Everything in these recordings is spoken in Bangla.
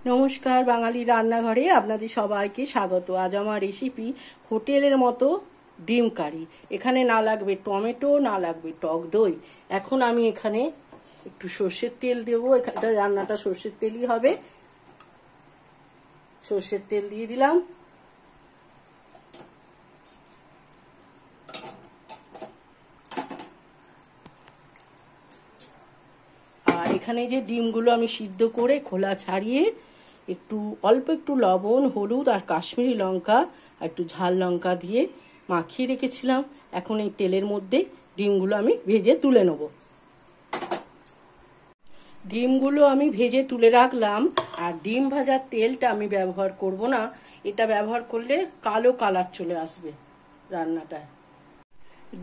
নমস্কার, বাঙালি রান্নাঘরে আপনাদের সবাইকে স্বাগত। আজ আমার রেসিপি হোটেলের মতো ডিম কারি। এখানে না লাগবে টমেটো, না লাগবে টক দই। এখন আমি এখানে একটু সর্ষের তেল দেবো। এখানটা রান্নাটা সর্ষের তেলই হবে। সর্ষের তেল দিয়ে দিলাম। আর এখানে যে ডিমগুলো আমি সিদ্ধ করে খোলা ছাড়িয়ে অল্প একটু লবণ, হলুদ আর কাশ্মীরি লঙ্কা আর একটু ঝাল লঙ্কা দিয়ে মাখিয়ে রেখেছিলাম। এখন এই তেলের মধ্যে ডিমগুলো আমি ভেজে তুলে নেব। ডিমগুলো আমি ভেজে তুলে রাখলাম। আর ডিম ভাজার তেলটা আমি ব্যবহার করব না, এটা ব্যবহার করলে কালো কালার চলে আসবে রান্নাটায়।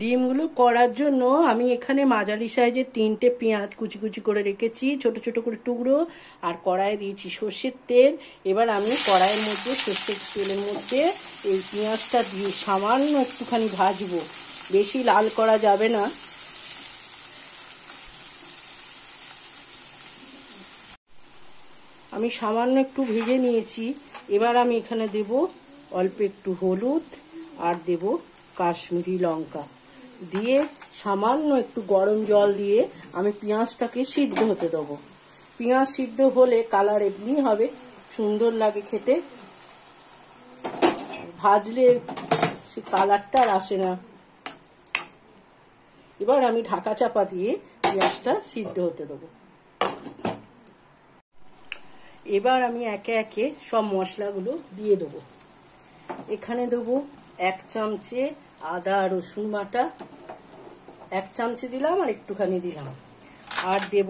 ডিমগুলো করার জন্য আমি এখানে মাঝারি সাইজের 3টে পেঁয়াজ কুচি কুচি করে রেখেছি, ছোট ছোট করে টুকরো। আর কড়াইয়ে দিয়েছি সর্ষের তেল। এবার আমি কড়াইয়ের মধ্যে সর্ষের তেলের মধ্যে এই পেঁয়াজটা দিয়ে সামান্য একটুখানি ভাজবো, বেশি লাল করা যাবে না। আমি সামান্য একটু ভেজে নিয়েছি। এবার আমি এখানে দেব অল্প একটু হলুদ আর দেব কাশ্মীরি লঙ্কা দিয়ে সামান্য একটু গরম জল দিয়ে আমি পেঁয়াজটাকে সিদ্ধ হতে দেবো। পেঁয়াজ সিদ্ধ হলে কালার এমনি হবে, সুন্দর লাগে খেতে। ভাজলে সে কালারটা আর আসে না। এবার আমি ঢাকা চাপা দিয়ে পেঁয়াজটা সিদ্ধ হতে দেবো। এবার আমি একে একে সব মশলাগুলো দিয়ে দেবো। এখানে দেবো 1 চামচে আদা রসুন বাটা, 1 চামচে দিলাম আর একটুখানি দিলাম। আর দেব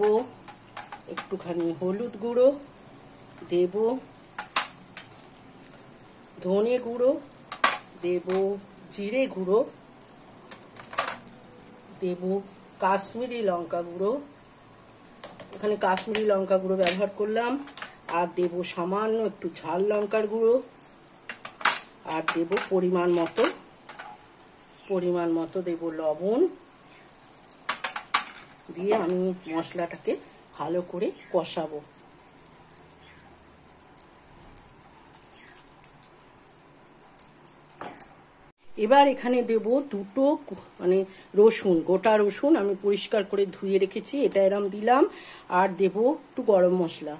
একটুখানি হলুদ গুঁড়ো, দেব ধনে গুঁড়ো, দেব জিরে গুঁড়ো, দেব কাশ্মীরি লঙ্কা গুঁড়ো। এখানে কাশ্মীরি লঙ্কা গুঁড়ো ব্যবহার করলাম। আর দেব সামান্য একটু ঝাল লঙ্কার গুঁড়ো। আর দেব পরিমাণ মতো দেব লবণ। দিয়ে আমি মশলাটাকে ভালো করে কষাবো। এবার এখানে দেব 2টো রসুন, গোটা রসুন আমি পরিষ্কার করে ধুয়ে রেখেছি, এটা এরম দিলাম। আর দেব একটু গরম মশলা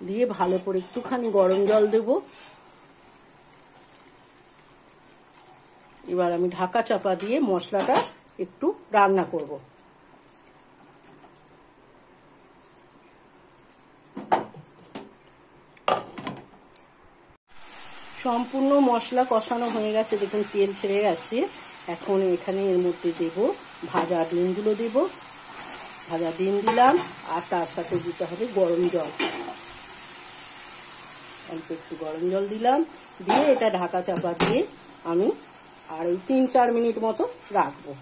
দিয়ে ভালো করে একটুখানি গরম জল দেব। এবার আমি ঢাকা চাপা দিয়ে মশলাটা একটু রান্না করব। সম্পূর্ণ মশলা কষানো হয়ে গেছে, দেখুন তেল ছেড়ে গেছে। এখন এখানে এর মধ্যে দেব ভাজা ডিমগুলো দেব। ভাজা ডিম দিলাম আর তার সাথে দিতে হবে গরম জল। অল্প একটু গরম জল দিলাম, দিয়ে এটা ঢাকা চাপা দিয়ে আমি আর এই 3-4 মিনিট মতো রাখবো।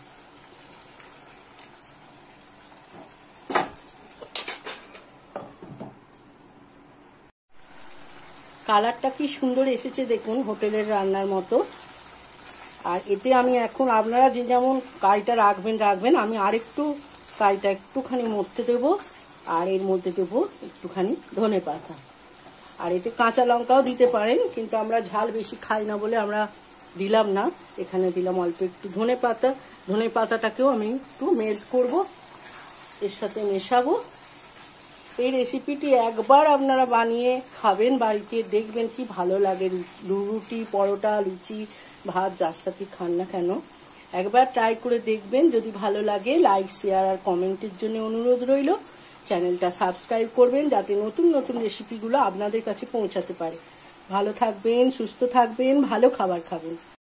কালারটা কি সুন্দর এসেছে দেখুন, হোটেলের রান্নার মতো। আর এতে আমি এখন আপনারা যে যেমন কারিটা রাখবেন, আমি আরেকটু কারিটা একটুখানি মধ্যে দেবো। আর এর মধ্যে দেবো একটুখানি ধনে পাতা। আর এতে কাঁচা লঙ্কাও দিতে পারেন, কিন্তু আমরা ঝাল বেশি খাই না বলে আমরা দিলাম না। এখানে দিলাম অল্প একটু ধনে পাতা। ধনে পাতাটাকেও আমি একটু মেল্ট করব, এর সাথে মেশাবো। এই রেসিপিটি একবার আপনারা বানিয়ে খাবেন বাড়িতে, দেখবেন কি ভালো লাগে। রুটি, পরোটা, লুচি, ভাত যার সাথে খান না কেন একবার ট্রাই করে দেখবেন। যদি ভালো লাগে লাইক, শেয়ার আর কমেন্টের জন্য অনুরোধ রইল। চ্যানেলটা সাবস্ক্রাইব করবেন যাতে নতুন নতুন রেসিপিগুলো আপনাদের কাছে পৌঁছাতে পারে। ভালো থাকবেন, সুস্থ থাকবেন, ভালো খাবার খাবেন।